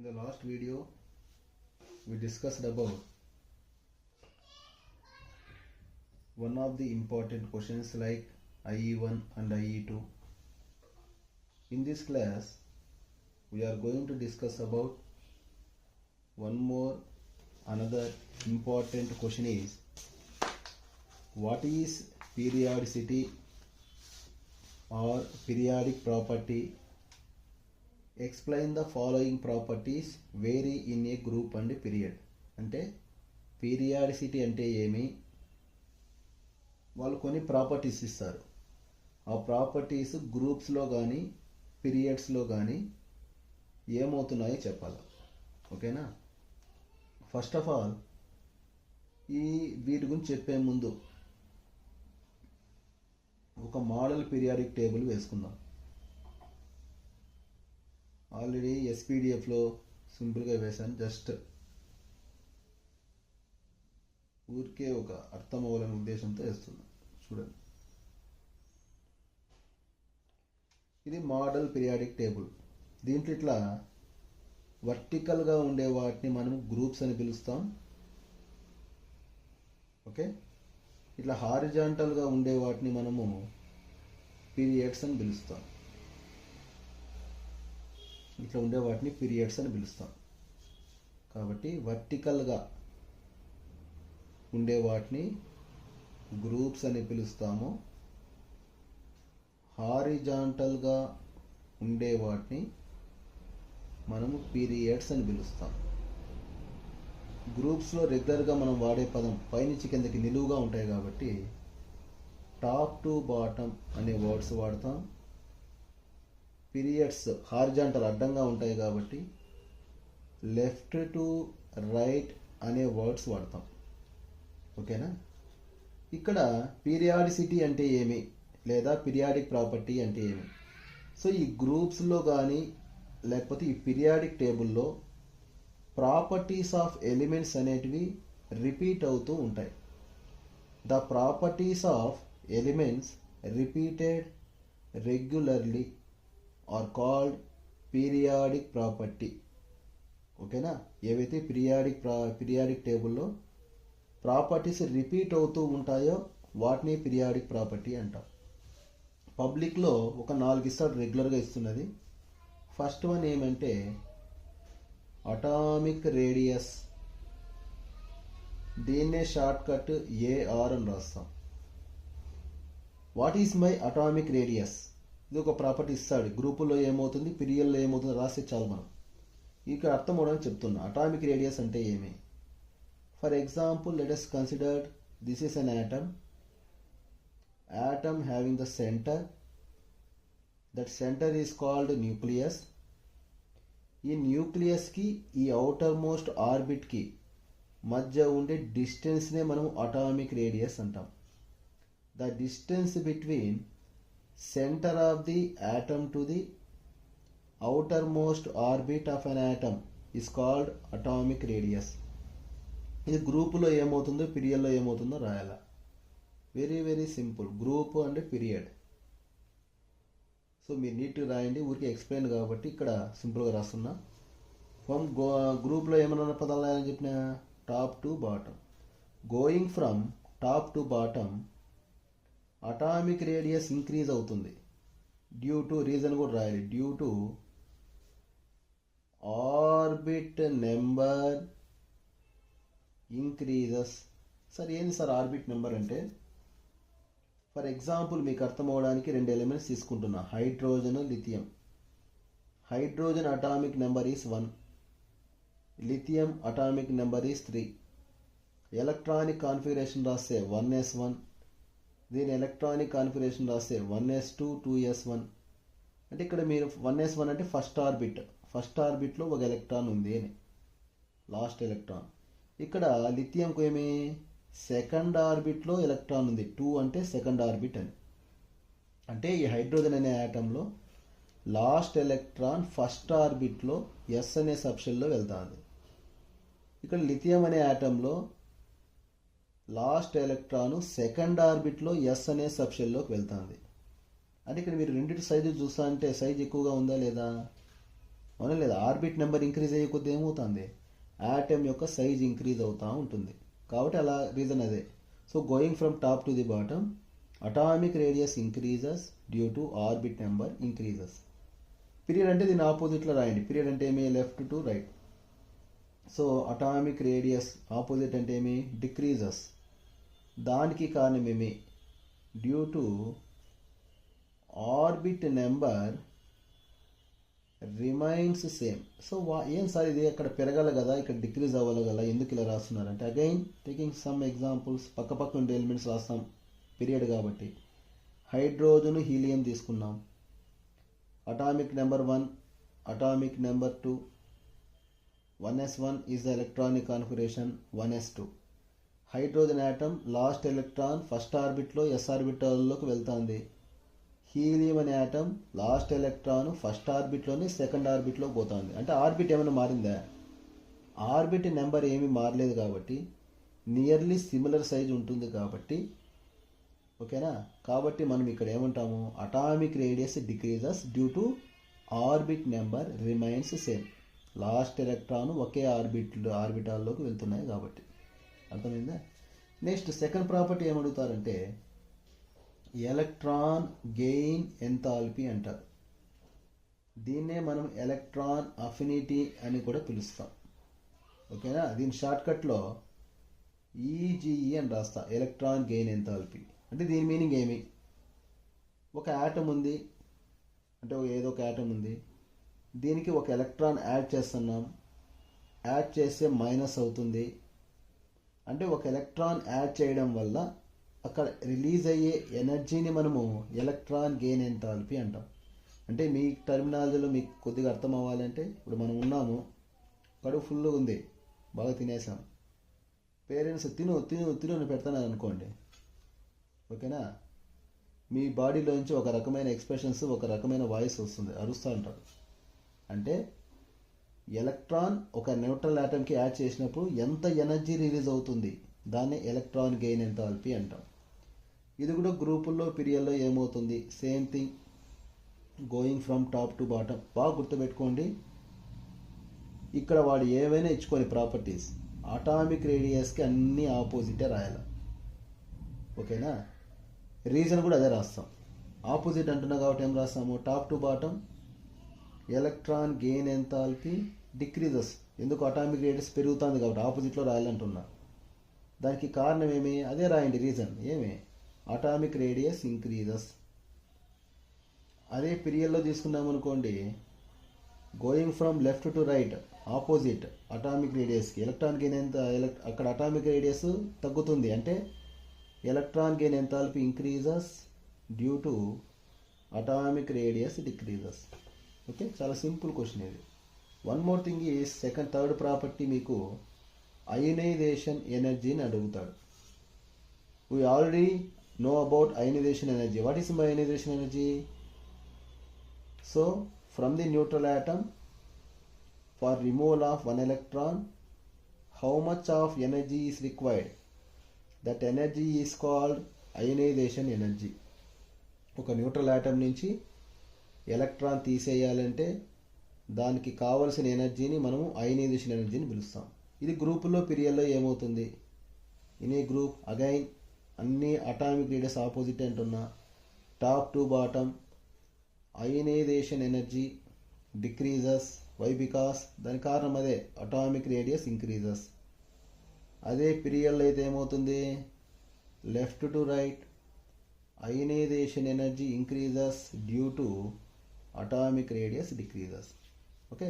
In the last video, we discussed about one of the important questions like IE1 and IE2. In this class, we are going to discuss about another important question is, what is periodicity or periodic property? Explain the following properties vary in a group and period. అంటే periodicity అంటే ఏమి, వాళ్ళు కొన్ని properties ఇస్తారు. ఆ properties గ్రూప్స్లో కానీ పీరియడ్స్లో కానీ ఏమవుతున్నాయో చెప్పాలి. ఓకేనా? ఫస్ట్ ఆఫ్ ఆల్ వీటి గురించి చెప్పే ముందు ఒక మోడల్ పీరియాడిక్ టేబుల్ వేసుకుందాం. ఆల్రెడీ ఎస్పీడిఎఫ్లో సింపుల్గా వేశాను, జస్ట్ ఊరికే ఒక అర్థం అవ్వాలనే ఉద్దేశంతో వేస్తున్నాను. చూడండి, ఇది మోడల్ పీరియాడిక్ టేబుల్. దీంట్లో ఇట్లా వర్టికల్గా ఉండే వాటిని మనం గ్రూప్స్ అని పిలుస్తాం. ఓకే, ఇట్లా హారిజాంటల్గా ఉండే వాటిని మనము పీరియడ్స్ అని పిలుస్తాం. ఇట్లా ఉండే వాటిని పీరియడ్స్ అని పిలుస్తాం. కాబట్టి వర్టికల్గా ఉండే వాటిని గ్రూప్స్ అని పిలుస్తాము, హారిజాంటల్గా ఉండే వాటిని మనము పీరియడ్స్ అని పిలుస్తాం. గ్రూప్స్లో రెగ్యులర్గా మనం వాడే పదం పైనుంచి కిందకి నిలువుగా ఉంటాయి కాబట్టి టాప్ టు బాటమ్ అనే వర్డ్స్ వాడతాం. పీరియడ్స్ హారిజాంటల్ అడ్డంగా ఉంటాయి కాబట్టి లెఫ్ట్ టు రైట్ అనే వర్డ్స్ వాడతాం. ఓకేనా? ఇక్కడ పీరియాడిసిటీ అంటే ఏమి, లేదా పీరియాడిక్ ప్రాపర్టీ అంటే ఏమి? సో ఈ గ్రూప్స్లో కానీ లేకపోతే ఈ పీరియాడిక్ టేబుల్లో ప్రాపర్టీస్ ఆఫ్ ఎలిమెంట్స్ అనేటివి రిపీట్ అవుతూ ఉంటాయి. The properties of elements repeated regularly are called periodic property. ఓకేనా? ఏవైతే పీరియాడిక్ టేబుల్లో ప్రాపర్టీస్ రిపీట్ అవుతూ ఉంటాయో వాటిని పీరియాడిక్ ప్రాపర్టీ అంటాం. పబ్లిక్లో ఒక 4 ఇస్తాడు, రెగ్యులర్గా ఇస్తున్నది. ఫస్ట్ వన్ ఏమంటే అటామిక్ రేడియస్. దీన్నే షార్ట్ కట్ ఏఆర్ అని రాస్తాం. What is my atomic radius? ఇది ఒక ప్రాపర్టీ ఇస్తాడు. గ్రూపుల్లో ఏమవుతుంది, పీరియడ్లో ఏమవుతుంది రాస్తే చాలు. మనం ఇక్కడ అర్థం అవడానికి చెప్తున్నా. అటామిక్ రేడియస్ అంటే ఏమి? For example, let us consider this is an atom having the center. That center is called nucleus. ఈ న్యూక్లియస్కి ఈ అవుటర్ మోస్ట్ ఆర్బిట్కి మధ్య ఉండే డిస్టెన్స్నే మనం అటామిక్ రేడియస్ అంటాం. The distance between center of the atom to the outermost orbit of an atom is called atomic radius. ఇది గ్రూపులో ఏమవుతుందో పీరియడ్లో ఏమవుతుందో రాయాల. Very very simple, group and period. So మీరు నీట్గా రాయండి, ఊరికి ఎక్స్ప్లెయిన్ కాబట్టి ఇక్కడ సింపుల్గా రాస్తున్నా. ఫ్రమ్ గ్రూప్లో ఏమన్నా పదాలు రాయాలని చెప్పిన top to bottom. Going from top to bottom atomic radius increase అవుతుంది. డ్యూ టు, రీజన్ కూడా రాయాలి, due to orbit number increases. Sir ఏంది సార్ ఆర్బిట్ నెంబర్ అంటే? ఫర్ ఎగ్జాంపుల్ మీకు అర్థం అవడానికి 2 ఎలిమెంట్స్ తీసుకుంటున్నా, hydrogen, lithium. Hydrogen atomic number is 1, lithium atomic number is 3. Electronic configuration రాస్తే 1s1, దీని ఎలక్ట్రానిక్ కాన్ఫిగరేషన్ రాస్తే 1s2, 2s1. అంటే ఇక్కడ మీరు 1s1 అంటే ఫస్ట్ ఆర్బిట్లో ఒక ఎలక్ట్రాన్ ఉంది అని, లాస్ట్ ఎలక్ట్రాన్. ఇక్కడ లిథియంకు ఏమి, సెకండ్ ఆర్బిట్లో ఎలక్ట్రాన్ ఉంది, 2 అంటే సెకండ్ ఆర్బిట్ అని. అంటే ఈ హైడ్రోజన్ అనే ఆటంలో లాస్ట్ ఎలక్ట్రాన్ ఫస్ట్ ఆర్బిట్లో ఎస్ అనే సబ్షెల్లో వెళ్తుంది. ఇక్కడ లిథియం అనే ఆటంలో లాస్ట్ ఎలక్ట్రాను సెకండ్ ఆర్బిట్లో ఎస్ అనే సబ్షెల్లోకి వెళ్తుంది. అంటే ఇక్కడ మీరు రెండింటి సైజు చూస్తా అంటే సైజ్ ఎక్కువగా ఉందా లేదా? అవునా లేదా? ఆర్బిట్ నెంబర్ ఇంక్రీజ్ అయ్యే కొద్ది ఏమవుతుంది, యాటమ్ యొక్క సైజ్ ఇంక్రీజ్ అవుతూ ఉంటుంది. కాబట్టి అలా రీజన్ అదే. So going from top to the bottom, atomic radius increases due to orbit number increases. Period అంటే దీని ఆపోజిట్లో రాయండి. పీరియడ్ అంటే ఏమి, left to right. So atomic radius opposite అంటే ఏమి, డిక్రీజెస్. దానికి కారణం ఏమి, due to orbit number remains same. So ఏం సార్ ఇది, అక్కడ పెరగాలి కదా, ఇక్కడ డిక్రీజ్ అవ్వాలి కదా, ఎందుకు ఇలా రాస్తున్నారంటే, అగైన్ టేకింగ్ సమ్ ఎగ్జాంపుల్స్, పక్క ఉండే ఎలిమెంట్స్ రాస్తాం పీరియడ్ కాబట్టి. హైడ్రోజన్ హీలియం తీసుకున్నాం. Atomic number 1, atomic number 2, 1s1 is the electronic configuration 1s2. Hydrogen atom last electron first ఆర్బిట్లో ఎస్ ఆర్బిటాల్లోకి వెళ్తుంది. హీలియం అనే ఆటమ్ లాస్ట్ ఎలక్ట్రాన్ ఫస్ట్ ఆర్బిట్లోనే సెకండ్ ఆర్బిట్లో పోతుంది. అంటే ఆర్బిట్ ఏమైనా మారిందా? ఆర్బిట్ నెంబర్ ఏమీ మారలేదు కాబట్టి నియర్లీ సిమిలర్ సైజ్ ఉంటుంది కాబట్టి, ఓకేనా. కాబట్టి మనం ఇక్కడ ఏమంటాము, atomic radius decreases due to orbit number remains same. Last electron ఒకే ఆర్బిటాల్లోకి వెళ్తున్నాయి కాబట్టి. అర్థమైందా? నెక్స్ట్ సెకండ్ ప్రాపర్టీ ఏమడుగుతారంటే ఎలక్ట్రాన్ గెయిన్ ఎంథాల్పీ అంటారు. దీన్నే మనం ఎలక్ట్రాన్ అఫినిటీ అని కూడా పిలుస్తాం, ఓకేనా. దీని షార్ట్కట్లో ఈజీఈ అని రాస్తా, ఎలక్ట్రాన్ గెయిన్ ఎంథాల్పీ. అంటే దీని మీనింగ్ ఏమి, ఒక యాటమ్ ఉంది అంటే ఏదో ఒక యాటమ్ ఉంది, దీనికి ఒక ఎలక్ట్రాన్ యాడ్ చేస్తున్నాం, యాడ్ చేస్తే మైనస్ అవుతుంది. అంటే ఒక ఎలక్ట్రాన్ యాడ్ చేయడం వల్ల అక్కడ రిలీజ్ అయ్యే ఎనర్జీని మనము ఎలక్ట్రాన్ గెయిన్ ఎంథాల్పీ అంటాం. అంటే మీ టర్మినాలజీలో మీకు కొద్దిగా అర్థం అవ్వాలంటే, ఇప్పుడు మనం ఉన్నాము, కడుపు ఫుల్ ఉంది, బాగా తినేసాం, పేరెంట్స్ తిను తిను తిను అని పెడతాను అనుకోండి, ఓకేనా. మీ బాడీలోంచి ఒక రకమైన ఎక్స్ప్రెషన్స్, ఒక రకమైన వాయిస్ వస్తుంది, అరుస్తూ ఉంటారు. అంటే ఎలక్ట్రాన్ ఒక న్యూట్రల్ ఆటమ్కి యాడ్ చేసినప్పుడు ఎంత ఎనర్జీ రిలీజ్ అవుతుంది, దాన్ని ఎలక్ట్రాన్ గెయిన్ ఎంథాల్పీ అంటాం. ఇది కూడా గ్రూపుల్లో పీరియడ్లో ఏమవుతుంది, same thing, going from top to bottom. బాగా గుర్తుపెట్టుకోండి, ఇక్కడ వాడు ఏవైనా ఇచ్చుకొని ప్రాపర్టీస్ అటామిక్ రేడియస్కి అన్నీ ఆపోజిటే రాయాలి, ఓకేనా. రీజన్ కూడా అదే రాస్తాం. ఆపోజిట్ అంటున్నా కాబట్టి ఏం రాస్తాము, top to bottom electron gain enthalpy decreases. ఎందుకు, అటామిక్ రేడియస్ పెరుగుతుంది కాబట్టి ఆపోజిట్లో రాయాలంటున్నా. దానికి కారణం ఏమి, అదే రాయండి రీజన్. ఏమి, అటామిక్ రేడియస్ ఇంక్రీజెస్. అదే పీరియడ్లో తీసుకున్నాం అనుకోండి, going from left to right opposite atomic రేడియస్కి ఎలక్ట్రాన్ గెయిన్ ఎంత, అక్కడ అటామిక్ రేడియస్ తగ్గుతుంది. అంటే electron gain enthalpy increases due to atomic radius decreases. Okay, చాలా సింపుల్ క్వశ్చన్ ఇది. వన్ మోర్ థింగ్ ఈ థర్డ్ ప్రాపర్టీ మీకు అయనైజేషన్ ఎనర్జీని అడుగుతాడు. We already know about ionization energy. What is ionization energy? So from the neutral atom, for removal of one electron, how much of energy is required? That energy is called ionization energy. ఒక neutral atom నుంచి electron తీసేయాలంటే దానికి కావలసిన ఎనర్జీని మనము ionisation ఎనర్జీని పిలుస్తాం. ఇది గ్రూపుల్లో పీరియడ్లో ఏమవుతుంది, ఇన్ ఏ గ్రూప్ అగైన్ అన్ని అటామిక్ రేడియస్ ఆపోజిట్ అంటున్నా, top to bottom ionization energy decreases. Why, because దాని కారణం అదే, అటామిక్ రేడియస్ ఇంక్రీజెస్. అదే పీరియడ్లో అయితే ఏమవుతుంది, left to right ionisation energy increases due to atomic radius decreases. Okay,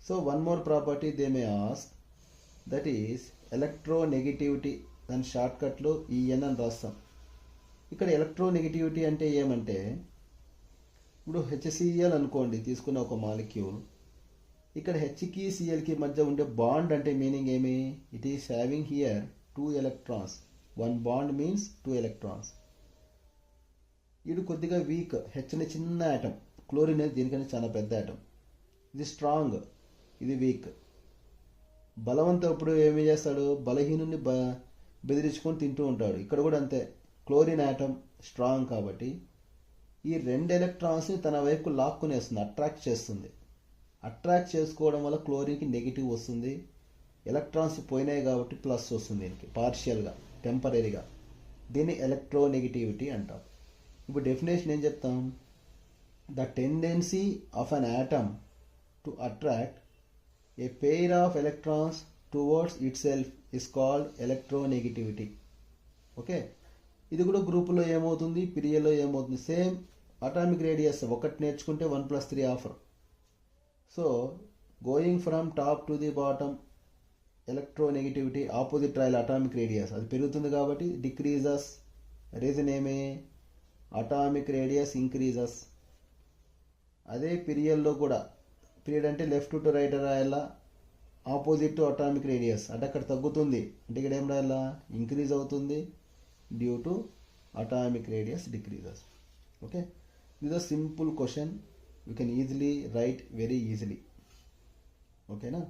so one more property they may ask, that is electronegativity. దాని షార్ట్కట్లో EN అని రాస్తాం. ఇక్కడ ఎలక్ట్రోనెగటివిటీ అంటే ఏమంటే, ఇప్పుడు హెచ్సిఎల్ అనుకోండి తీసుకున్న ఒక మాలిక్యూల్, ఇక్కడ హెచ్కి సిఎల్కి మధ్య ఉండే బాండ్ అంటే మీనింగ్ ఏమి, it is having here 2 electrons. 1 bond means 2 electrons. ఇది కొద్దిగా వీక్, హెచ్ని చిన్న ఆటమ్, క్లోరిన్ అనేది దీనికంటే చాలా పెద్ద ఆటమ్. ఇది స్ట్రాంగ్, ఇది వీక్. బలవంతప్పుడు ఏమి చేస్తాడు, బలహీనుని బెదిరించుకొని తింటూ ఉంటాడు. ఇక్కడ కూడా అంతే, క్లోరిన్ ఆటమ్ స్ట్రాంగ్ కాబట్టి ఈ 2 ఎలక్ట్రాన్స్ని తన వైపు లాక్కునేస్తుంది, అట్రాక్ట్ చేస్తుంది. అట్రాక్ట్ చేసుకోవడం వల్ల క్లోరిన్కి నెగిటివ్ వస్తుంది, ఎలక్ట్రాన్స్ పోయినాయి కాబట్టి ప్లస్ వస్తుంది దీనికి పార్షియల్గా టెంపరీగా. దీన్ని ఎలక్ట్రోనెగటివిటీ అంటాం. ఇప్పుడు డెఫినేషన్ ఏం చెప్తాం? The tendency of an atom to attract a pair of electrons towards it self is called electronegativity. Okay, ఇది కూడా గ్రూపులో ఏమవుతుంది, పీరియడ్లో ఏమవుతుంది, సేమ్ అటామిక్ రేడియస్ ఒకటి నేర్చుకుంటే 1+3 offer. So going from top to the bottom electronegativity opposite trial atomic radius అది పెరుగుతుంది కాబట్టి డిక్రీజెస్. రీజన్ ఏమే? Atomic radius increases. అదే పీరియడ్లో కూడా, పీరియడ్ అంటే లెఫ్ట్ టు రైట్ రాయాలా, ఆపోజిట్ టు అటామిక్ రేడియస్ అంటే అక్కడ తగ్గుతుంది అంటే ఇక్కడ ఏం రాయాలా, ఇంక్రీజ్ అవుతుంది due to atomic radius decreases. Okay, this a simple question, you can easily write very easily. ఓకేనా?